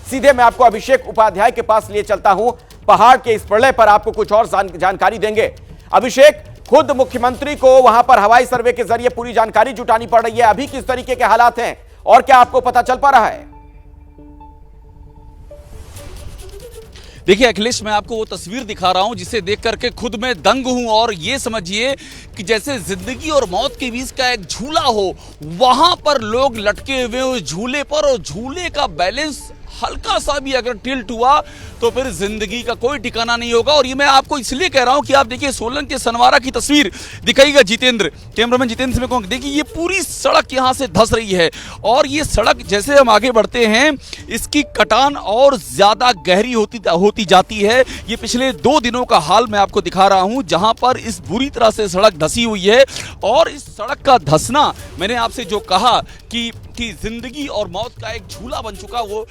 सीधे मैं आपको अभिषेक उपाध्याय के पास लिए चलता हूं। पहाड़ के इस प्रलय पर आपको कुछ और जानकारी देंगे। अभिषेक, खुद मुख्यमंत्री को वहां पर हवाई सर्वे के जरिए पूरी जानकारी जुटानी पड़ रही है। अभी किस तरीके के हालात हैं और क्या आपको पता चल पा रहा है? देखिए अखिलेश, मैं आपको वो तस्वीर दिखा रहा हूं जिसे देख करके खुद मैं दंग हूं। और ये समझिए कि जैसे जिंदगी और मौत के बीच का एक झूला हो, वहां पर लोग लटके हुए उस झूले पर, और झूले का बैलेंस हल्का सा भी अगर टिल्ट हुआ तो फिर जिंदगी का कोई ठिकाना नहीं होगा। और ये मैं आपको इसलिए कह रहा हूं कि आप देखिए सोलन के सनवारा की तस्वीर दिखाइएगा जितेंद्र, कैमरामैन जितेंद्र से मैं कहूँगा, देखिए ये पूरी सड़क यहां से धंस रही है। और ये सड़क जैसे हम आगे बढ़ते हैं इसकी कटान और ज्यादा गहरी होती जाती है। ये पिछले 2 दिनों का हाल मैं आपको दिखा रहा हूं जहां पर इस बुरी तरह से सड़क धंसी हुई है। और इस सड़क का धंसना, मैंने आपसे जो कहा कि जिंदगी और मौत का एक झूला बन चुका, वो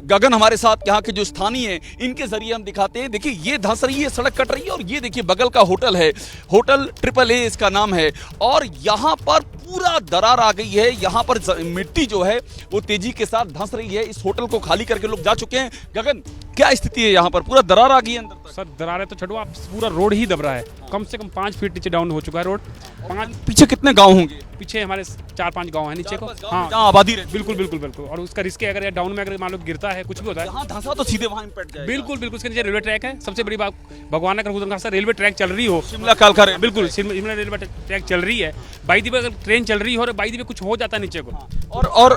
गगन हमारे साथ यहाँ के जो स्थानीय हैं इनके जरिए हम दिखाते हैं। देखिए ये धंस रही है, सड़क कट रही है। और ये देखिए बगल का होटल है, होटल AAA इसका नाम है। और यहाँ पर पूरा दरार आ गई है। यहाँ पर मिट्टी जो है वो तेजी के साथ धंस रही है। इस होटल को खाली करके लोग जा चुके हैं। गगन, क्या स्थिति है यहाँ पर? पूरा दरार आ गई है अंदर तक। सर दरार है तो छोड़ो, आप पूरा रोड ही दब रहा है। कम से कम 5 फीट नीचे डाउन हो चुका है रोड। पीछे कितने गांव होंगे? पीछे हमारे 4-5 गांव हैं नीचे को। हाँ, जहाँ आबादी रहती है। बिल्कुल बिल्कुल बिल्कुल। और उसका रिस्क है, अगर डाउन में अगर मान लो गिरता है, कुछ भी होता है, जहाँ धंसा तो सीधे वहाँ इम्पैक्ट जाएगा। बिल्कुल बिल्कुल। उसके नीचे रेलवे ट्रैक है। सबसे बड़ी बात, भगवान का खुदा रेलवे ट्रैक चल रही हो, शिमला कालका, बिल्कुल शिमला रेलवे ट्रैक चल रही है। बाई दी अगर ट्रेन चल रही हो और बाई दी कुछ हो जाता है नीचे को। और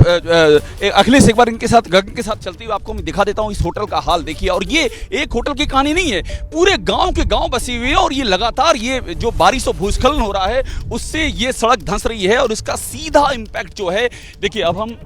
अखिलेश, एक बार इनके साथ, गगन के साथ चलते हुए आपको मैं दिखा देता हूँ इस होटल का हाल। देखिए, और ये एक होटल की कहानी नहीं है, पूरे गांव के गांव बसी हुई है। और ये लगातार ये जो बारिश और भूस्खलन हो रहा है उससे ये सड़क धंस रही है। और इसका सीधा इम्पैक्ट जो है, देखिए अब हम,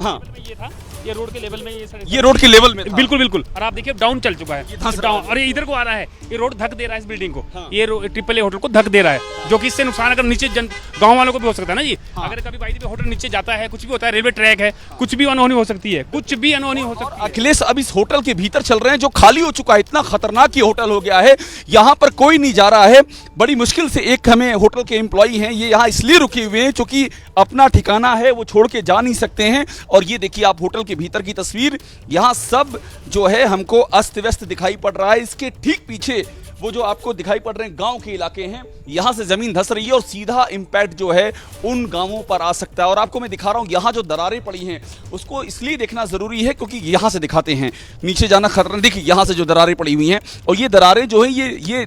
हाँ ये था, ये रोड के लेवल में, ये रोड के लेवल में था। बिल्कुल बिल्कुल। और आप देखिए डाउन चल चुका है, डाउन। और ये इधर को आ रहा है, ये रोड धक दे रहा है इस बिल्डिंग को। हाँ। ये AAA होटल को धक दे रहा है, जो कि इससे नुकसान अगर नीचे गांव वालों को भी हो सकता है ना जी। हाँ। अगर कभी बाई दी होटल नीचे जाता है, कुछ भी होता है, रेलवे ट्रैक है, कुछ भी अनहोनी हो सकती है, कुछ भी अनहोनी हो सकती है। अखिलेश, अब इस होटल के भीतर चल रहे हैं जो खाली हो चुका है। इतना खतरनाक ये होटल हो गया है, यहाँ पर कोई नहीं जा रहा है। बड़ी मुश्किल से एक हमें होटल के एम्प्लॉई हैं, ये यहाँ इसलिए रुके हुए हैं क्योंकि अपना ठिकाना है, वो छोड़ के जा नहीं सकते हैं। और ये देखिए आप होटल के भीतर की तस्वीर, यहाँ सब जो है हमको अस्त व्यस्त दिखाई पड़ रहा है। इसके ठीक पीछे वो जो आपको दिखाई पड़ रहे हैं गांव के इलाके हैं, यहाँ से जमीन धंस रही है और सीधा इम्पैक्ट जो है उन गांवों पर आ सकता है। और आपको मैं दिखा रहा हूँ यहाँ जो दरारें पड़ी हैं उसको इसलिए देखना जरूरी है क्योंकि यहाँ से दिखाते हैं, नीचे जाना खतरनाक। देखिए यहाँ से जो दरारें पड़ी हुई हैं, और ये दरारें जो है ये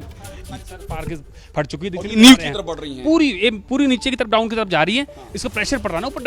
पार्क फट चुकी है, नीचे की तरफ बढ़ रही हैं। पूरी नीचे की तरफ, डाउन की तरफ जा रही है। इसको प्रेशर पड़ रहा है ना ऊपर,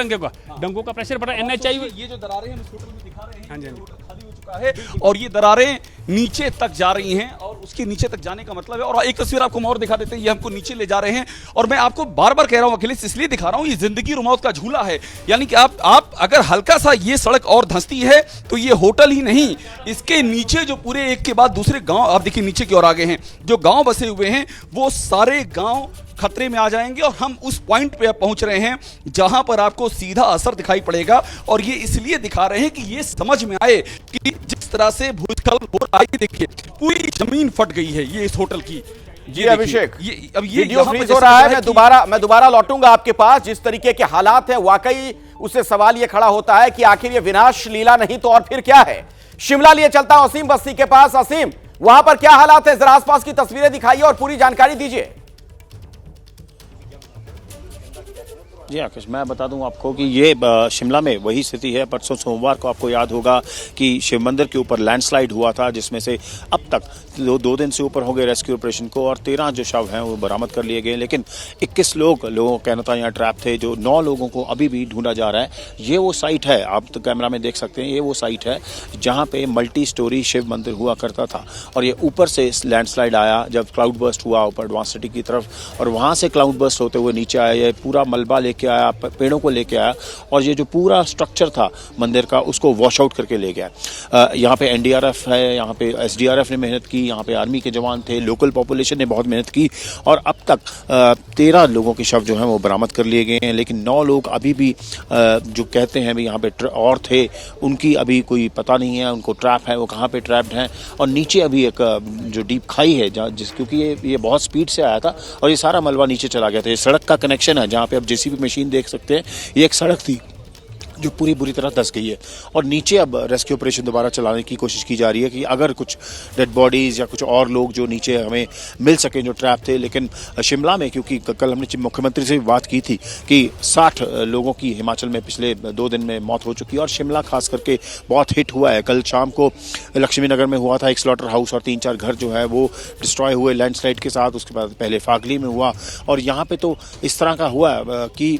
डंगों का प्रेशर पड़ रहा है। NHI ये जो दरारें हम इस होटल में दिखा रहे हैं, हाँ जी, खाली हो चुका है और ये दरारें नीचे तक जा रही हैं। और उसके नीचे तक जाने का मतलब है, और एक तस्वीर आपको और दिखा देते हैं, ये हमको नीचे ले जा रहे हैं। और मैं आपको बार बार कह रहा हूं अखिलेश, इसलिए दिखा रहा हूं, ये जिंदगी और मौत का झूला है। यानी कि आप अगर हल्का सा ये सड़क और धंसती है तो ये होटल ही नहीं, इसके नीचे जो पूरे एक के बाद दूसरे गांव, आप देखिए नीचे की ओर आगे हैं, जो गांव बसे हुए हैं वो सारे गांव खतरे में आ जाएंगे। और हम उस पॉइंट पे पहुंच रहे हैं जहां पर आपको सीधा असर दिखाई पड़ेगा। और ये इसलिए दिखा रहे हैं कि ये समझ में आए कि जिस तरह से भूस्खलन हो रहा है, देखिए पूरी जमीन फट गई है ये इस होटल की। जी अभिषेक, ये वीडियो फ्रीज हो रहा है। मैं दोबारा लौटूंगा आपके पास। जिस तरीके के हालात हैं, वाकई उससे सवाल ये खड़ा होता है कि आखिर ये विनाश लीला नहीं तो और फिर क्या है। शिमला लिए चलता हूं असीम बस्ती के पास। असीम, वहां पर क्या हालात है? जरा आसपास की तस्वीरें दिखाइए और पूरी जानकारी दीजिए। जी आकाश, मैं बता दूं आपको कि ये शिमला में वही स्थिति है। परसों सोमवार को आपको याद होगा कि शिव मंदिर के ऊपर लैंडस्लाइड हुआ था, जिसमें से अब तक 2 दिन से ऊपर हो गए रेस्क्यू ऑपरेशन को, और 13 जो शव हैं वो बरामद कर लिए गए। लेकिन 21 लोगों का कहना था यहाँ ट्रैप थे, जो 9 लोगों को अभी भी ढूंढा जा रहा है। ये वो साइट है, आप तो कैमरा में देख सकते हैं, ये वो साइट है जहाँ पे मल्टी स्टोरी शिव मंदिर हुआ करता था। और ये ऊपर से लैंडस्लाइड आया जब क्लाउड बर्स्ट हुआ ऊपर एडवांस सिटी की तरफ, और वहाँ से क्लाउड बर्स्ट होते हुए नीचे आया, ये पूरा मलबा लेके आया, पेड़ों को लेके आया, और ये जो पूरा स्ट्रक्चर था मंदिर का उसको वॉश आउट करके ले गया। यहाँ पे NDRF है, यहाँ पे SDRF ने मेहनत की, यहाँ पे आर्मी के जवान थे, लोकल पॉपुलेशन ने बहुत मेहनत की, और अब तक 13 लोगों के शव जो हैं वो बरामद कर लिए गए हैं। लेकिन 9 लोग अभी भी जो कहते हैं भी यहाँ पे और थे, उनकी अभी कोई पता नहीं है, उनको ट्रैप है, वो कहाँ पे ट्रैप्ड हैं। और नीचे अभी एक जो डीप खाई है क्योंकि ये बहुत स्पीड से आया था और ये सारा मलबा नीचे चला गया था। ये सड़क का कनेक्शन है जहाँ पे आप JCB मशीन देख सकते हैं। ये एक सड़क थी जो पूरी बुरी तरह धंस गई है। और नीचे अब रेस्क्यू ऑपरेशन दोबारा चलाने की कोशिश की जा रही है कि अगर कुछ डेड बॉडीज़ या कुछ और लोग जो नीचे हमें मिल सकें जो ट्रैप थे। लेकिन शिमला में, क्योंकि कल हमने मुख्यमंत्री से भी बात की थी कि 60 लोगों की हिमाचल में पिछले 2 दिन में मौत हो चुकी है और शिमला खास करके बहुत हिट हुआ है। कल शाम को लक्ष्मी नगर में हुआ था एक स्लॉटर हाउस और 3-4 घर जो है वो डिस्ट्रॉय हुए लैंडस्लाइड के साथ। उसके बाद पहले फागली में हुआ और यहाँ पे तो इस तरह का हुआ कि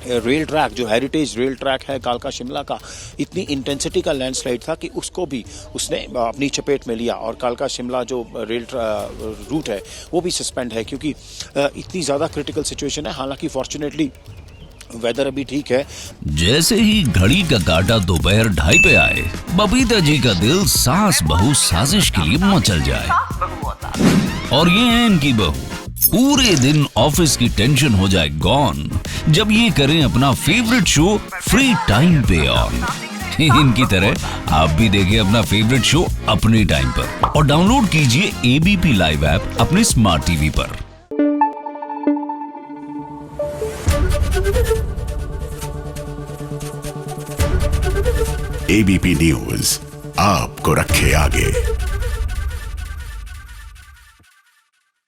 रेल ट्रैक, जो हेरिटेज रेल ट्रैक है कालका शिमला का, इतनी इंटेंसिटी का लैंडस्लाइड था कि उसको भी उसने अपनी चपेट में लिया और कालका शिमला जो रेल रूट है वो भी सस्पेंड है क्योंकि इतनी ज़्यादा क्रिटिकल सिचुएशन है। हालांकि फॉर्चुनेटली वेदर अभी ठीक है। जैसे ही घड़ी का काटा दोपहर 2:30 पे आए, बबीता जी का दिल सास बहू साजिश के लिए मचल जाए। और ये है इनकी बहू, पूरे दिन ऑफिस की टेंशन हो जाए गॉन जब ये करें अपना फेवरेट शो फ्री टाइम पे ऑन। इनकी तरह आप भी देखें अपना फेवरेट शो अपने टाइम पर और डाउनलोड कीजिए एबीपी लाइव ऐप अपने स्मार्ट टीवी पर। एबीपी न्यूज आपको रखे आगे।